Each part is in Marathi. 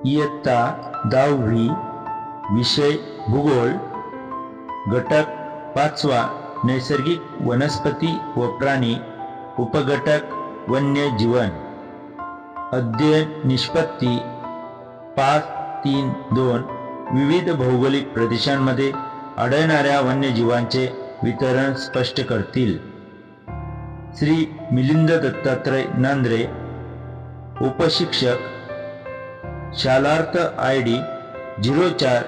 इयत्ता 10वी विषय भूगोल घटक 5वा नैसर्गिक वनस्पती व प्राणी उपघटक वन्य जीवन अध्ययन निष्पत्ती 5.3.2 विविध भौगोलिक प्रदेशांमध्ये आढळणाऱ्या वन्यजीवांचे वितरण स्पष्ट करतील। श्री मिलिंद दत्तात्रय नांद्रे, उपशिक्षक, Shalarth ID 04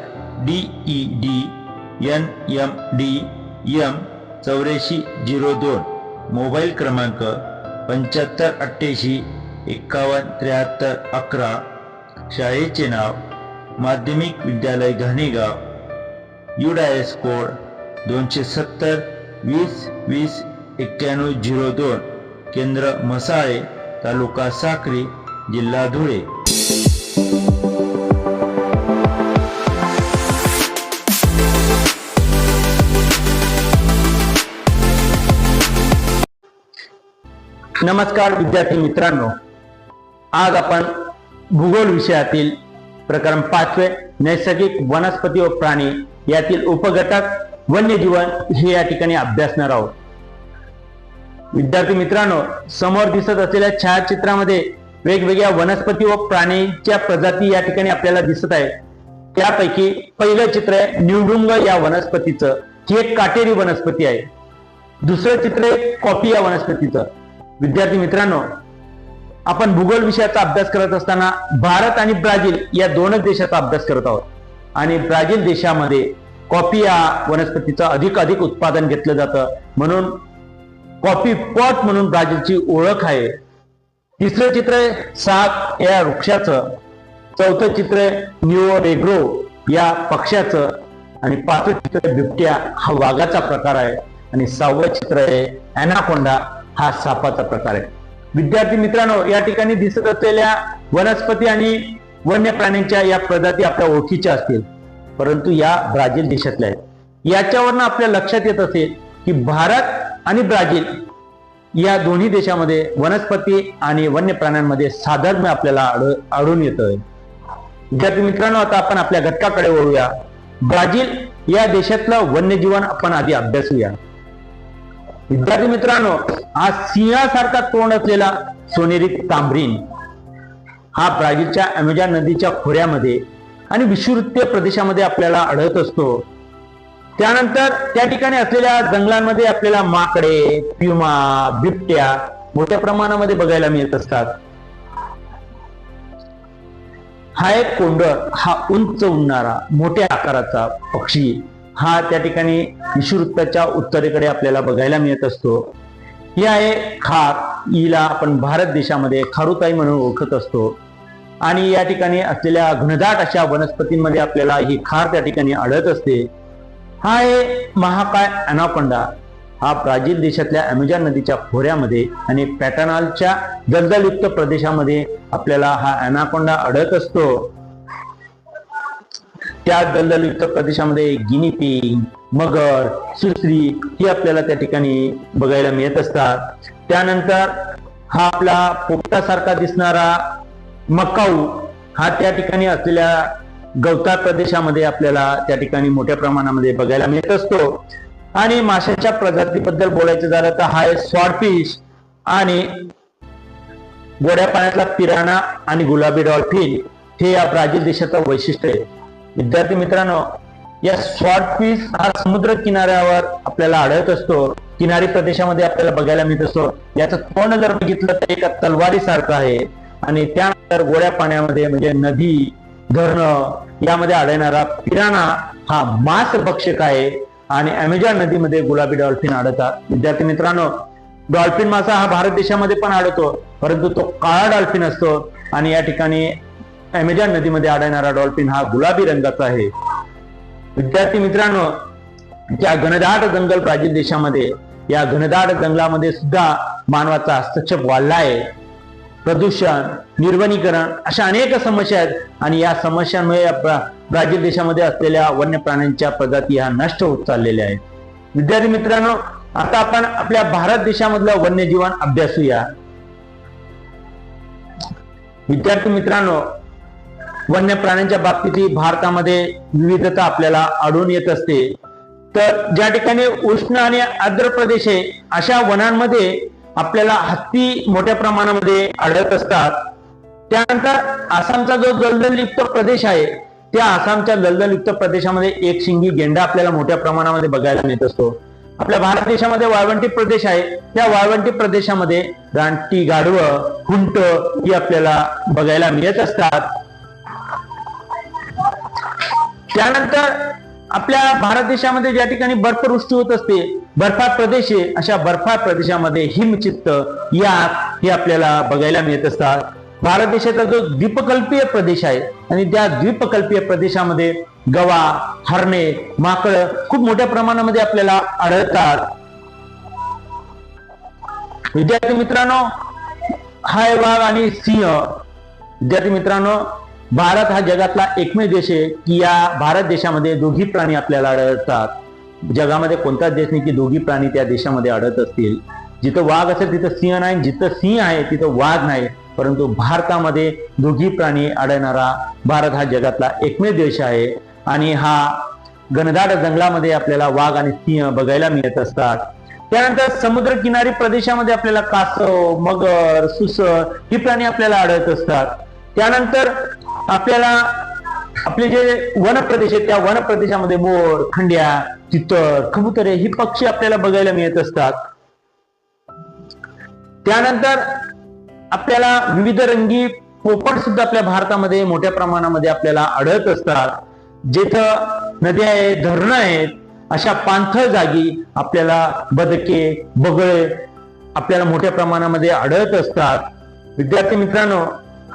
DED NMD M 8402, mobile क्रमांक 7588 51 73 11, शाळेचे नाव माध्यमिक विद्यालय घाणेगाव, UDIS कोड 270 20 20 9102, केंद्र मसाळे, तालुका साक्री, जिल्हा धुळे। नमस्कार विद्यार्थी मित्रांनो, आज आपण भूगोल विषयातील प्रकरण 5वे नैसर्गिक वनस्पती व प्राणी यातील उपघटक वन्यजीवन हे या ठिकाणी अभ्यासणार आहोत। विद्यार्थी मित्रांनो, समोर दिसत असलेल्या छायाचित्रामध्ये वेगवेगळ्या वनस्पती व प्राणीच्या प्रजाती या ठिकाणी आपल्याला दिसत आहे। त्यापैकी पहिलं चित्र आहे निवडुंग या वनस्पतीचं, ही एक काटेरी वनस्पती आहे। दुसरं चित्र आहे कॉफी या वनस्पतीचं। विद्यार्थी मित्रांनो, आपण भूगोल विषयाचा अभ्यास करत असताना भारत आणि ब्राझील या दोनच देशाचा अभ्यास करत आहोत आणि ब्राझील देशामध्ये कॉफी या वनस्पतीचं अधिक उत्पादन घेतलं जातं, म्हणून कॉफी पॉट म्हणून ब्राझीलची ओळख आहे। तिसरं चित्र आहे साग या वृक्षाचं, चौथं चित्र आहे न्यूओ नेग्रो या पक्ष्याचं आणि पाचवं चित्र बिबट्या हा वाघाचा प्रकार आहे आणि सहावं चित्र आहे ॲनाकोंडा हा सापाचा प्रकार आहे। विद्यार्थी मित्रांनो, या ठिकाणी दिसत असलेल्या वनस्पती आणि वन्य प्राण्यांच्या या प्रजाती आपल्या ओळखीच्या असतील, परंतु या ब्राझील देशातल्या आहेत। याच्यावरनं आपल्या लक्षात येत असेल की भारत आणि ब्राझील या दोन्ही देशामध्ये वनस्पती आणि वन्य प्राण्यांमध्ये साधर्म्य आपल्याला आढळून येतं। विद्यार्थी मित्रांनो, आता आपण आपल्या घटकाकडे वळूया। ब्राझील या देशातलं वन्यजीवन आपण आधी अभ्यासूया। विद्यार्थी मित्रांनो, हा सिंहासारखा तोंड असलेला सोनेरी तांबरीन हा ब्राझीलच्या अमेझॉन नदीच्या खोऱ्यामध्ये आणि विषुववृत्तीय प्रदेशामध्ये आपल्याला आढळत असतो। त्यानंतर त्या ठिकाणी असलेल्या जंगलांमध्ये आपल्याला माकडे, प्युमा, बिबट्या मोठ्या प्रमाणामध्ये बघायला मिळत असतात। हा एक कोंडर, हा उंच उडणारा मोठ्या आकाराचा पक्षी हा त्या ठिकाणी विषुववृत्ताच्या उत्तरेकडे आपल्याला बघायला मिळत असतो। ही आहे खार, हिला आपण भारत देशामध्ये खारुताई म्हणून ओळखत असतो आणि या ठिकाणी असलेल्या घनदाट अशा वनस्पतींमध्ये आपल्याला ही खार त्या ठिकाणी आढळत असते। हा आहे महाकाय ॲनाकोंडा, हा ब्राझील देशातल्या अमेझॉन नदीच्या खोऱ्यामध्ये आणि पॅटानालच्या दलदलयुक्त प्रदेशामध्ये आपल्याला हा ॲनाकोंडा आढळत असतो। त्या दलदलयुक्त प्रदेशामध्ये गिनी पिग, मगर, सुसरी ही आपल्याला त्या ठिकाणी बघायला मिळत असतात। त्यानंतर हा आपला पोपटासारखा दिसणारा मकाऊ हा त्या ठिकाणी असलेल्या गवताळ प्रदेशामध्ये आपल्याला त्या ठिकाणी मोठ्या प्रमाणामध्ये बघायला मिळत असतो। आणि माशाच्या प्रजातीबद्दल बोलायचं झालं तर हा आहे स्वॉर्डफिश आणि गोड्या पाण्यातला पिराणा आणि गुलाबी डॉल्फिन हे या ब्राझील देशाचं वैशिष्ट्य आहे। विद्यार्थी मित्रांनो, या स्वॉर्डफिश हा समुद्र किनाऱ्यावर आपल्याला आढळत असतो, किनारी प्रदेशामध्ये आपल्याला बघायला मिळत असतो। याचं तोंड जर बघितलं तर एका तलवारीसारखं आहे आणि त्यानंतर गोड्या पाण्यामध्ये म्हणजे नदी, धरण यामध्ये आढळणारा पिराणा हा मांस भक्षक आहे आणि अमेझॉन नदीमध्ये गुलाबी डॉल्फिन आढळतात। विद्यार्थी मित्रांनो, डॉल्फिन मासा हा भारत देशामध्ये पण आढळतो, परंतु तो काळा डॉल्फिन असतो आणि या ठिकाणी अमेझॉन नदीमध्ये आढळणारा डॉल्फिन हा गुलाबी रंगाचा आहे। विद्यार्थी मित्रांनो, त्या घनदाट जंगल ब्राझील देशामध्ये, या घनदाट जंगलामध्ये सुद्धा मानवाचा हस्तक्षेप वाढला आहे। प्रदूषण, निर्वनीकरण अशा अनेक समस्या आहेत आणि या समस्यांमुळे ब्राझील देशामध्ये असलेल्या वन्य प्राण्यांच्या प्रजाती ह्या नष्ट होत चाललेल्या आहेत। विद्यार्थी मित्रांनो, आता आपण आपल्या भारत देशामधलं वन्यजीवन अभ्यासूया। विद्यार्थी मित्रांनो, वन्य प्राण्यांच्या बाबतीतही भारतामध्ये विविधता आपल्याला आढळून येत असते. तर ज्या ठिकाणी उष्ण आणि आर्द्र प्रदेश आहे अशा वनांमध्ये आपल्याला हत्ती मोठ्या प्रमाणामध्ये आढळत असतात. त्यानंतर आसामचा जो दलदलयुक्त प्रदेश आहे त्या आसामच्या दलदलयुक्त प्रदेशामध्ये एक शिंगी गेंडा आपल्याला मोठ्या प्रमाणामध्ये बघायला मिळत असतो. आपल्या भारत देशामध्ये वाळवंटी प्रदेश आहे, त्या वाळवंटी प्रदेशामध्ये रानटी गाढवं, खुंट ही आपल्याला बघायला मिळत असतात. त्यानंतर आपल्या भारत देशामध्ये ज्या ठिकाणी बर्फवृष्टी होत असते, बर्फाळ प्रदेश आहे, अशा बर्फाळ प्रदेशामध्ये हिमचित्त याक हे आपल्याला बघायला मिळत असतात. भारत देशाचा जो द्वीपकल्पीय प्रदेश आहे आणि त्या द्वीपकल्पीय प्रदेशामध्ये गवा, हरणे, माकड खूप मोठ्या प्रमाणामध्ये आपल्याला आढळतात. विद्यार्थी मित्रांनो, हाय वाघ आणि सिंह. विद्यार्थी मित्रांनो, भारत हा जगातला एकमेव देश आहे की या भारत देशामध्ये दोघी प्राणी आपल्याला आढळतात. जगामध्ये कोणताच देश नाही की दोघी प्राणी त्या देशामध्ये आढळत असतील. जिथं वाघ असेल तिथं सिंह नाही, जिथं सिंह आहे तिथं वाघ नाही. परंतु भारतामध्ये दोघी प्राणी आढळणारा भारत हा जगातला एकमेव देश आहे आणि हा घनदाट जंगलामध्ये आपल्याला वाघ आणि सिंह बघायला मिळत असतात. त्यानंतर समुद्र किनारी प्रदेशामध्ये आपल्याला कासव, मगर, सुसर ही प्राणी आपल्याला आढळत असतात. त्यानंतर आपल्याला आपले जे वन प्रदेश आहेत त्या वन प्रदेशामध्ये मोर, खंड्या, तितर, कबुतरे ही पक्षी आपल्याला बघायला मिळत असतात. त्यानंतर आपल्याला विविध रंगी पोपट सुद्धा आपल्या भारतामध्ये मोठ्या प्रमाणामध्ये आपल्याला आढळत असतात. जिथं नद्या आहेत, धरणं आहेत, अशा पाणथळ जागी आपल्याला बदके, बगळे आपल्याला मोठ्या प्रमाणामध्ये आढळत असतात. विद्यार्थी मित्रांनो,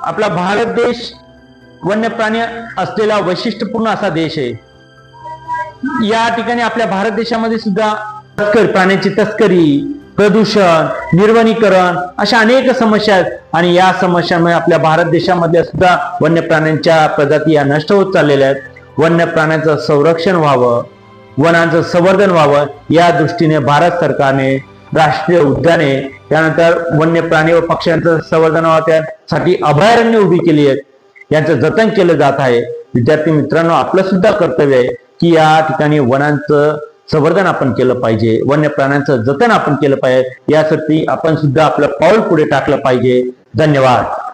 आपला भारत देश वन्य प्राणी असलेला वैशिष्ट्यपूर्ण असा देश आहे. या ठिकाणी आपल्या भारत देशामध्ये सुद्धा प्राण्यांची तस्करी, प्रदूषण, निर्वनीकरण अशा अनेक समस्या आहेत आणि या समस्यामुळे आपल्या भारत देशामधल्या सुद्धा वन्य प्राण्यांच्या प्रजाती या नष्ट होत चाललेल्या आहेत. वन्य प्राण्यांचं संरक्षण व्हावं, वनांचं संवर्धन व्हावं या दृष्टीने भारत सरकारने राष्ट्रीय उद्याने, त्यानंतर वन्य प्राणी व पक्ष्यांचं संवर्धन व्हावं त्यासाठी अभयारण्य उभी केली आहेत. यांचं जतन केलं जात आहे. विद्यार्थी मित्रांनो, आपलं सुद्धा कर्तव्य आहे की या ठिकाणी वनांचं संवर्धन आपण केलं पाहिजे, वन्य प्राण्यांचं जतन आपण केलं पाहिजे. यासाठी आपण सुद्धा आपलं पाऊल पुढे टाकलं पाहिजे. धन्यवाद.